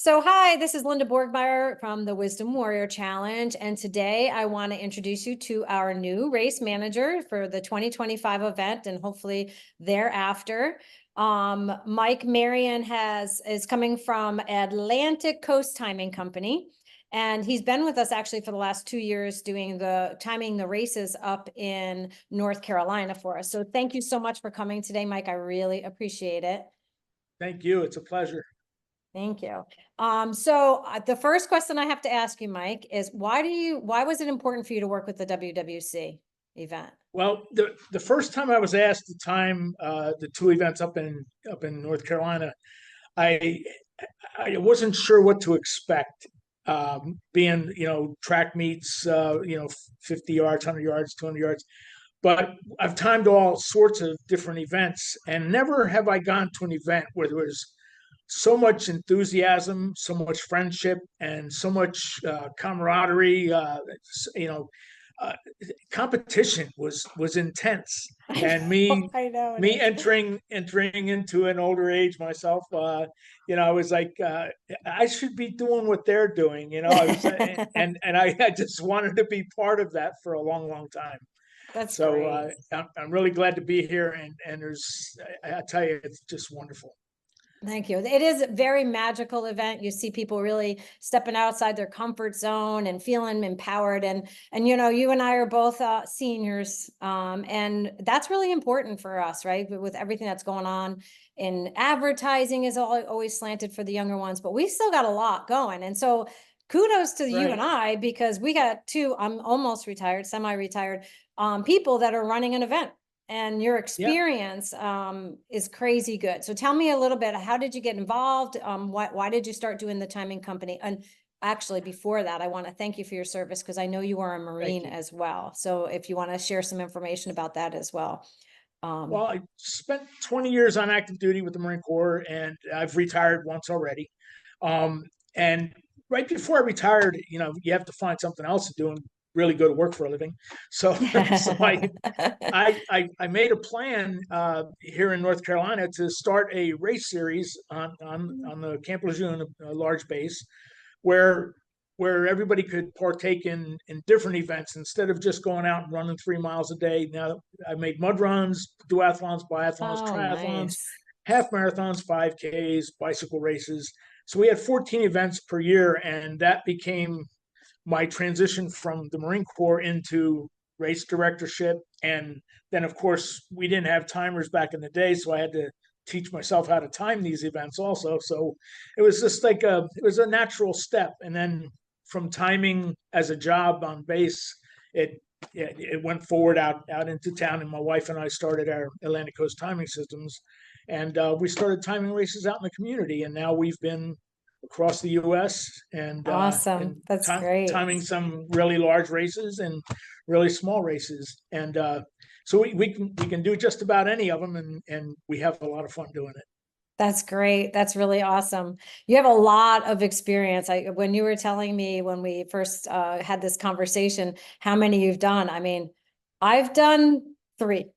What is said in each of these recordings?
So, hi, this is Linda Borgmeyer from the Wisdom Warrior Challenge. And today I want to introduce you to our new race manager for the 2025 event and hopefully thereafter. Mike Marion is coming from Atlantic Coast Timing Company. And he's been with us actually for the last 2 years doing timing the races up in North Carolina for us. So thank you so much for coming today, Mike. I really appreciate it. Thank you. It's a pleasure. Thank you. The first question I have to ask you, Mike, is why was it important for you to work with the WWC event? Well, the first time I was asked to time the two events up in North Carolina, I wasn't sure what to expect. Being track meets 50 yards, 100 yards, 200 yards, but I've timed all sorts of different events, and never have I gone to an event where there was so much enthusiasm, so much friendship, and so much camaraderie. You know, uh, Competition was intense, and I know it me is. entering into an older age myself. I was like, I should be doing what they're doing. I was, and I just wanted to be part of that for a long, long time. That's So great. I'm really glad to be here, and I tell you, it's just wonderful. Thank you. It is a very magical event. You see people really stepping outside their comfort zone and feeling empowered. And you and I are both seniors, and that's really important for us, right? With everything that's going on in advertising is always slanted for the younger ones, but we still got a lot going. And so kudos to you and I, because we got two, I'm almost retired, semi-retired, people that are running an event. And your Yeah. experience is crazy good. So tell me a little bit, how did you get involved? Why did you start doing the timing company? And actually, before that, I want to thank you for your service, because I know you are a Marine as well. So if you want to share some information about that as well. Well, I spent 20 years on active duty with the Marine Corps, and I've retired once already. And right before I retired, you have to find something else to do and really go to work for a living. So, so I made a plan here in North Carolina to start a race series on the Camp Lejeune, a large base, where everybody could partake in different events instead of just going out and running 3 miles a day. Now I made mud runs, duathlons, biathlons, Oh, triathlons, nice. half marathons, 5Ks, bicycle races. So we had 14 events per year, and that became my transition from the Marine Corps into race directorship. And then, of course, we didn't have timers back in the day, so I had to teach myself how to time these events also. So it was just like it was a natural step. And then from timing as a job on base, it went forward out into town, and my wife and I started our Atlantic Coast Timing Systems, and we started timing races out in the community, and now we've been across the U.S. and Awesome. That's great. timing some really large races and really small races, and so we can do just about any of them, and we have a lot of fun doing it. That's great. That's really awesome. You have a lot of experience. When you were telling me when we first had this conversation, how many you've done, I mean, I've done three,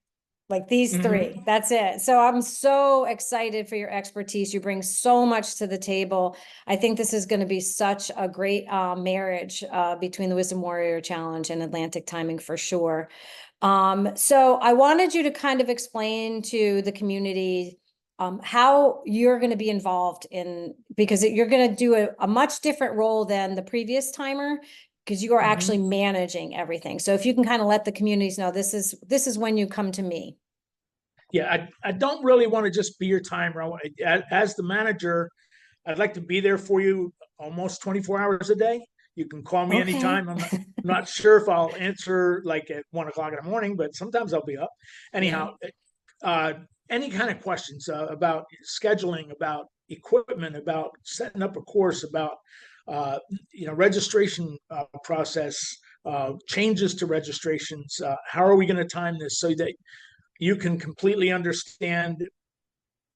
like these three. That's it. So I'm so excited for your expertise. You bring so much to the table. I think this is going to be such a great marriage between the Wisdom Warrior Challenge and Atlantic Timing for sure. So I wanted you to kind of explain to the community how you're going to be involved in, because you're going to do a much different role than the previous timer, because you are actually managing everything. So if you can kind of let the communities know, this is when you come to me. Yeah, I don't really want to just be your timer. As the manager, I'd like to be there for you almost 24 hours a day. You can call me Okay. anytime. I'm not sure if I'll answer like at 1 o'clock in the morning, but sometimes I'll be up. Yeah. Anyhow, uh, any kind of questions about scheduling, about equipment, about setting up a course, about registration process, changes to registrations. How are we going to time this so that you can completely understand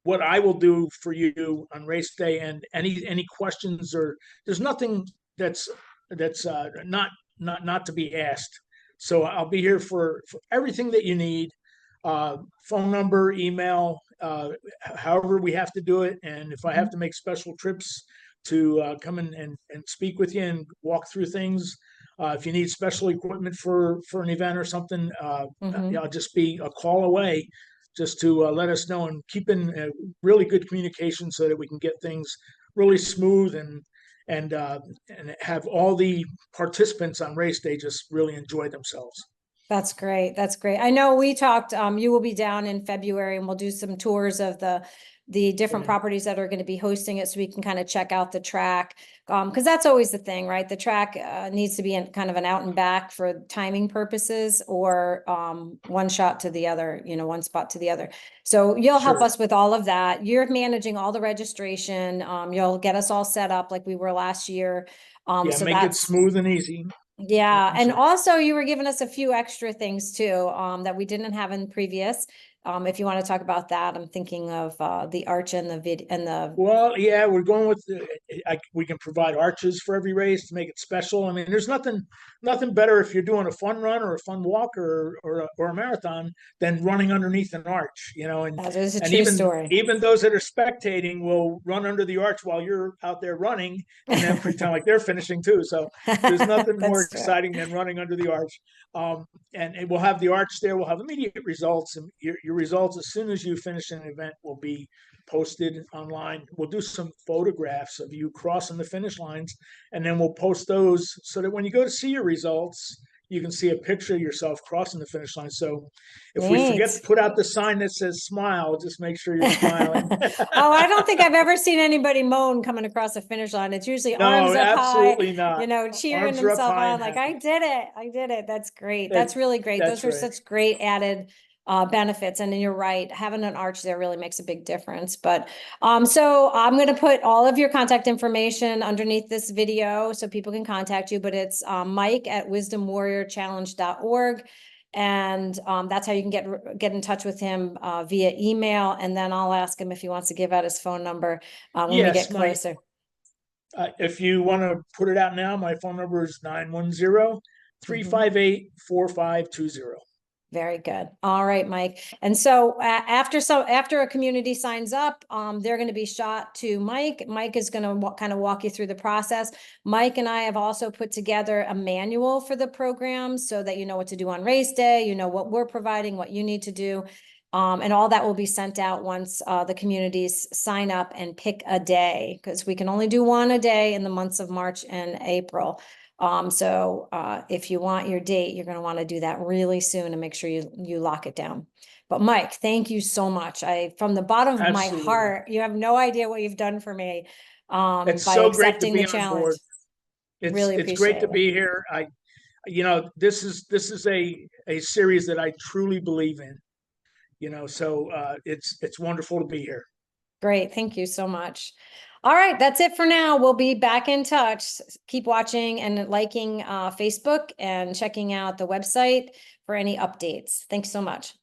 what I will do for you on race day, and any questions, or there's nothing that's not to be asked. So I'll be here for everything that you need, phone number, email, however we have to do it. And if I have to make special trips to come in and speak with you and walk through things. If you need special equipment for an event or something, I'll just be a call away, just to let us know, and keep in really good communication so that we can get things really smooth, and have all the participants on race day just really enjoy themselves. That's great. That's great. I know we talked, you will be down in February and we'll do some tours of the different properties that are going to be hosting it, so we can kind of check out the track. Because that's always the thing, right? The track needs to be in kind of an out and back for timing purposes, or one shot to the other, one spot to the other. So you'll help us with all of that. You're managing all the registration. You'll get us all set up like we were last year. So make it smooth and easy. Yeah. And also you were giving us a few extra things too, that we didn't have in previous. If you want to talk about that, I'm thinking of the arch and Well, yeah, we're going with we can provide arches for every race to make it special. I mean, there's nothing better if you're doing a fun run or a fun walk or a marathon than running underneath an arch, and that is a and true even story. even those that are spectating will run under the arch while you're out there running, and then pretend like they're finishing too. So there's nothing more exciting than running under the arch. And we'll have the arch there. We'll have immediate results, and your results as soon as you finish an event will be posted online. We'll do some photographs of you crossing the finish lines, and then we'll post those so that when you go to see your results, you can see a picture of yourself crossing the finish line. So if we forget to put out the sign that says smile, just make sure you're smiling. Oh, I don't think I've ever seen anybody moan coming across a finish line. It's usually arms up absolutely high, not. cheering Arms themselves on, like, I did it. I did it. That's great. That's really great. Those are such great added benefits. And you're right, having an arch there really makes a big difference. But so I'm going to put all of your contact information underneath this video so people can contact you. But it's Mike at wisdomwarriorchallenge.org. And that's how you can get in touch with him via email. And then I'll ask him if he wants to give out his phone number when we get closer. If you want to put it out now, my phone number is 910-358-4520. Very good. All right, Mike. And so after a community signs up, they're going to be shot to Mike. Mike is going to kind of walk you through the process. Mike and I have also put together a manual for the program so that you know what to do on race day, you know what we're providing, what you need to do. And all that will be sent out once the communities sign up and pick a day, because we can only do one a day in the months of March and April. So if you want your date, you're going to want to do that really soon and make sure you lock it down. But Mike, thank you so much. From the bottom of my heart, you have no idea what you've done for me it's by so accepting great to be the challenge. Board. It's great to be here. This is a series that I truly believe in. So it's wonderful to be here. Great. Thank you so much. All right. That's it for now. We'll be back in touch. Keep watching and liking Facebook and checking out the website for any updates. Thanks so much.